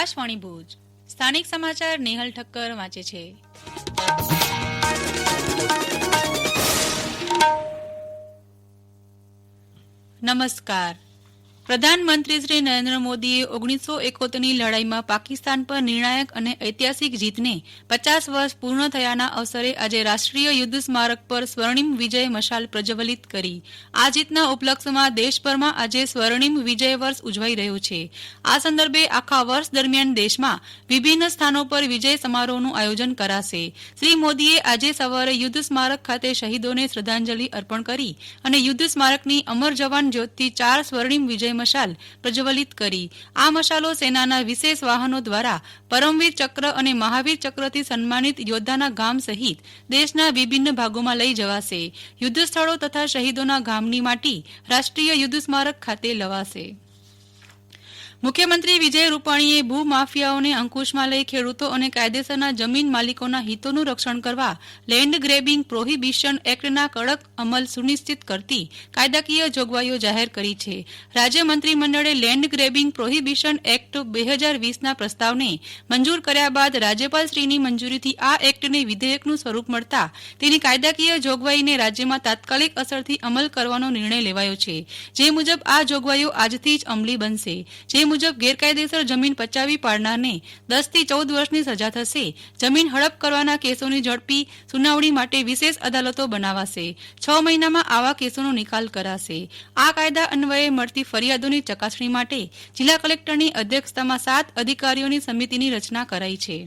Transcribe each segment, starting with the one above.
આકાશવાણી ભુજ સ્થાનિક સમાચાર નેહલ ઠક્કર વાંચે છે. નમસ્કાર. પ્રધાનમંત્રી શ્રી નરેન્દ્ર મોદીએ 1971ની લડાઈમાં પાકિસ્તાન પર નિર્ણાયક અને ઐતિહાસિક જીતને 50 વર્ષ પૂર્ણ થયાના અવસરે આજે રાષ્ટ્રીય યુદ્ધ સ્મારક પર સ્વર્ણિમ વિજય મશાલ પ્રજ્વલિત કરી. આ જીતના ઉપલક્ષમાં દેશભરમાં આજે સ્વર્ણિમ વિજય વર્ષ ઉજવાઈ રહ્યો છે. આ સંદર્ભે આખા વર્ષ દરમિયાન દેશમાં વિભિન્ન સ્થાનો પર વિજય સમારોહનું આયોજન કરાશે. શ્રી મોદીએ આજે સવારે યુદ્ધ સ્મારક ખાતે શહીદોને શ્રદ્ધાંજલિ અર્પણ કરી અને યુદ્ધ સ્મારકની અમર જવાન જ્યોતથી 4 સ્વર્ણિમ વિજય મશાલ પ્રજ્વલિત કરી. આ મશાલો સેનાના વિશેષ વાહનો દ્વારા પરમવીર ચક્ર અને મહાવીર ચક્રથી સન્માનિત યોદ્ધાના ગામ સહિત દેશના વિભિન્ન ભાગોમાં લઈ જવાશે. યુદ્ધ સ્થળો તથા શહીદોના ગામની માટી રાષ્ટ્રીય યુદ્ધ સ્મારક ખાતે લવાશે. મુખ્યમંત્રી વિજય રૂપાણીએ ભૂમાફિયાઓને અંકુશમાં લઈ ખેડૂતો અને કાયદેસરના જમીન માલિકોના હિતોનું રક્ષણ કરવા લેન્ડ ગ્રેબિંગ પ્રોહિબિશન એક્ટના કડક અમલ સુનિશ્ચિત કરતી કાયદાકીય જોગવાઈઓ જાહેર કરી છે. રાજ્ય મંત્રીમંડળે લેન્ડ ગ્રેબિંગ પ્રોહિબિશન એક્ટ 2020ના પ્રસ્તાવને મંજૂર કર્યા બાદ રાજ્યપાલશ્રીની મંજૂરીથી આ એક્ટને વિધેયકનું સ્વરૂપ મળતા તેની કાયદાકીય જોગવાઈને રાજ્યમાં તાત્કાલિક અસરથી અમલ કરવાનો નિર્ણય લેવાયો છે. જે મુજબ આ જોગવાઈઓ આજથી જ અમલી બનશે. જે મુજબ ગેરકાયદેસર જમીન પચાવી પાડનારને 10 થી 14 વર્ષની સજા થશે. જમીન હડપ કરવાના કેસોની ઝડપી સુનાવણી માટે વિશેષ અદાલતો બનાવાશે. 6 મહિનામાં આવા કેસોનો નિકાલ કરાશે. આ કાયદા અન્વયે મળતી ફરિયાદોની ચકાસણી માટે જિલ્લા કલેક્ટરની અધ્યક્ષતામાં 7 અધિકારીઓની સમિતિની રચના કરાઈ છે.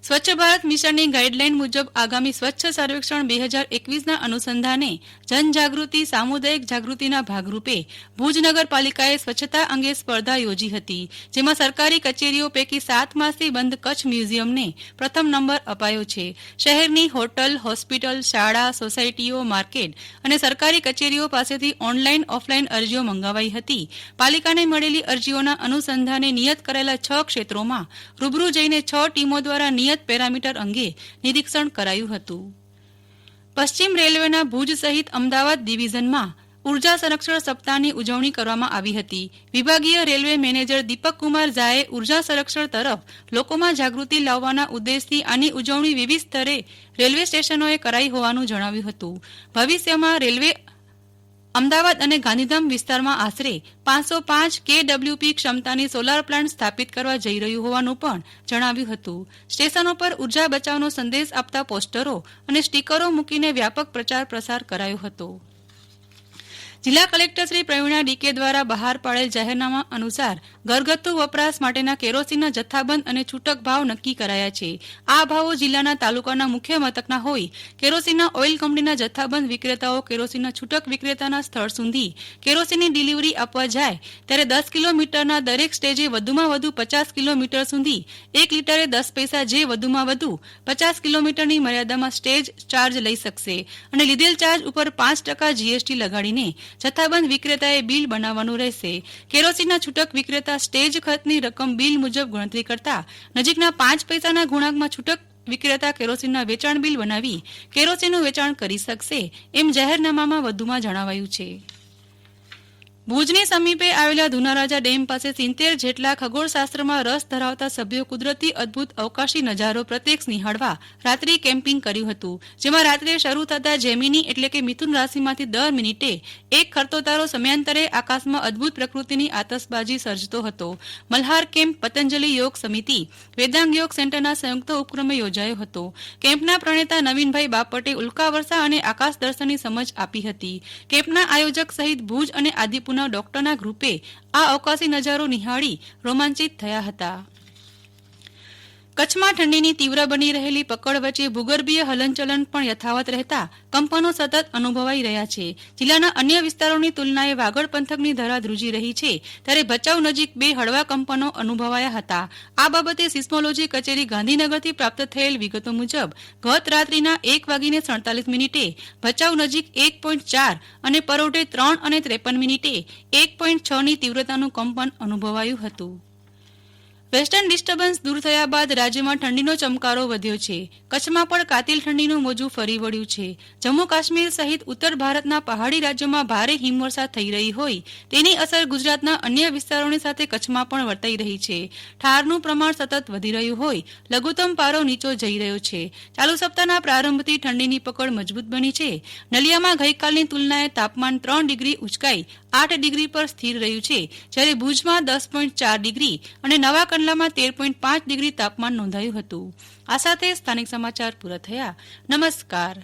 સ્વચ્છ ભારત મિશનની ગાઈડલાઈન મુજબ આગામી સ્વચ્છ સર્વેક્ષણ 2021ના અનુસંધાને જનજાગૃતિ સામુદાયિક જાગૃતિના ભાગરૂપે ભુજ નગરપાલિકાએ સ્વચ્છતા અંગે સ્પર્ધા યોજી હતી. જેમાં સરકારી કચેરીઓ પૈકી 7 માસથી બંધ કચ્છ મ્યુઝિયમને પ્રથમ નંબર અપાયો છે. શહેરની હોટલ, હોસ્પિટલ, શાળા, સોસાયટીઓ, માર્કેટ અને સરકારી કચેરીઓ પાસેથી ઓનલાઈન ઓફલાઈન અરજીઓ મંગાવાઈ હતી. પાલિકાને મળેલી અરજીઓના અનુસંધાને નિયત કરેલા 6 ક્ષેત્રોમાં રૂબરૂ જઈને 6 ટીમો દ્વારા નિયત પેરામીટર અંગે નિરીક્ષણ કરાયું હતું. પશ્ચિમ રેલવેના ભુજ સહિત અમદાવાદ ડિવિઝનમાં ઉર્જા સંરક્ષણ સપ્તાહની ઉજવણી કરવામાં આવી હતી. વિભાગીય રેલવે મેનેજર દીપક કુમાર ઝાએ ઉર્જા સંરક્ષણ તરફ લોકોમાં જાગૃતિ લાવવાના ઉદ્દેશથી આની ઉજવણી વિવિધ સ્તરે રેલવે સ્ટેશનોએ કરાઈ હોવાનું જણાવ્યું હતું. ભવિષ્યમાં રેલવે અમદાવાદ અને ગાંધીધામ વિસ્તારમાં આશરે 505 કેડબ્લ્યુપી ક્ષમતાની સોલાર પ્લાન્ટ સ્થાપિત કરવા જઈ રહ્યું હોવાનું પણ જણાવ્યું હતું. સ્ટેશનો પર ઉર્જા બચાવનો સંદેશ આપતા પોસ્ટરો અને સ્ટીકરો મૂકીને વ્યાપક પ્રચાર પ્રસાર કરાયો હતો. જિલ્લા કલેક્ટર શ્રી પ્રવીણા ડીકે દ્વારા બહાર પાડેલ જાહેરનામા અનુસાર ઘરગથ્થુ વપરાશ માટેના કેરોસીનના જથ્થાબંધ અને છૂટક ભાવ નક્કી કરાયા છે. આ ભાવો જિલ્લાના તાલુકાના મુખ્ય મથકના હોય કેરોસીનના ઓઇલ કંપનીના જથ્થાબંધ વિક્રેતાઓ કેરોસીનના છૂટક વિક્રેતાના સ્થળ સુધી કેરોસીનની ડિલિવરી આપવા જાય ત્યારે 10 કિલોમીટરના દરેક સ્ટેજે વધુમાં વધુ 50 કિલોમીટર સુધી 1 લીટરે 10 પૈસા જે વધુમાં વધુ 50 કિલોમીટરની મર્યાદામાં સ્ટેજ ચાર્જ લઈ શકશે અને લીધેલ ચાર્જ ઉપર 5% જીએસટી લગાડીને જથ્થાબંધ વિક્રેતાએ બિલ બનાવવાનું રહેશે. કેરોસીનના છૂટક વિક્રેતા સ્ટેજ ખર્ચની રકમ બિલ મુજબ ગણતરી કરતા નજીકના 5 પૈસાના ગુણાંકમાં છૂટક વિક્રેતા કેરોસીનના વેચાણ બિલ બનાવી કેરોસીનનું વેચાણ કરી શકશે એમ જાહેરનામામાં વધુમાં જણાવાયું છે. ભુજની સમીપે આવેલા ધુનારાજા ડેમ પાસે 70 જેટલા ખગોળશાસ્ત્રમાં રસ ધરાવતા સભ્યો કુદરતી અદભુત અવકાશી નજારો પ્રત્યક્ષ નિહાળવા રાત્રિ કેમ્પિંગ કર્યું હતું. જેમાં રાત્રે શરૂ થતા જેમિની એટલે કે મિથુન રાશિમાંથી દર મિનિટે એક ખરતોતારો સમયાંતરે આકાશમાં અદભુત પ્રકૃતિની આતશબાજી સર્જતો હતો. મલ્હાર કેમ્પ પતંજલિ યોગ સમિતિ વેદાંગ યોગ સેન્ટરના સંયુક્ત ઉપક્રમે યોજાયો હતો. કેમ્પના પ્રણેતા નવીનભાઈ બાપટે ઉલ્કાવર્ષા અને આકાશ દર્શનની સમજ આપી હતી. કેમ્પના આયોજક સહિત ભુજ અને આદિપુરના ડોક્ટરના ગ્રુપે આ અવકાશી નજારો નિહાળી રોમાંચિત થયા હતા. કચ્છમાં ઠંડીની તીવ્ર બની રહેલી પકડ વચ્ચે ભૂગર્ભીય હલનચલન પણ યથાવત રહેતા કંપનો સતત અનુભવાઈ રહ્યા છે. જિલ્લાના અન્ય વિસ્તારોની તુલનાએ વાગડ પંથકની ધરા ધ્રુજી રહી છે ત્યારે ભચાઉ નજીક 2 હળવા કંપનો અનુભવાયા હતા. આ બાબતે સિસ્મોલોજી કચેરી ગાંધીનગરથી પ્રાપ્ત થયેલ વિગતો મુજબ ગત રાત્રિના 1:47 ભચાઉ નજીક 1.4 અને પરોઢે 3 અને 53 મિનિટે 1.6ની તીવ્રતાનું કંપન અનુભવાયું હતું. વેસ્ટર્ન ડિસ્ટર્બન્સ દૂર થયા બાદ રાજ્યમાં ઠંડીનો ચમકારો વધ્યો છે. કચ્છમાં પણ કાતિલ ઠંડીનું મોજું ફરી વળ્યું છે. જમ્મુ કાશ્મીર સહિત ઉત્તર ભારતના પહાડી રાજ્યોમાં ભારે હિમવર્ષા થઈ રહી હોય તેની અસર ગુજરાતના અન્ય વિસ્તારોની સાથે કચ્છમાં પણ વર્તાઈ રહી છે. ઠારનું પ્રમાણ સતત વધી રહ્યું હોય લઘુત્તમ પારો નીચો જઈ રહ્યો છે. ચાલુ સપ્તાહના પ્રારંભથી ઠંડીની પકડ મજબૂત બની છે. નલિયામાં ગઈકાલની તુલનાએ તાપમાન 3 ડિગ્રી ઉંચકાઈ 8 ડિગ્રી પર સ્થિર રહ્યું છે, જ્યારે ભુજમાં 10.4 ડિગ્રી અને નવા કંડલામાં 13.5 ડિગ્રી તાપમાન નોંધાયું હતું. આ સાથે સ્થાનિક સમાચાર પૂરા થયા. નમસ્કાર.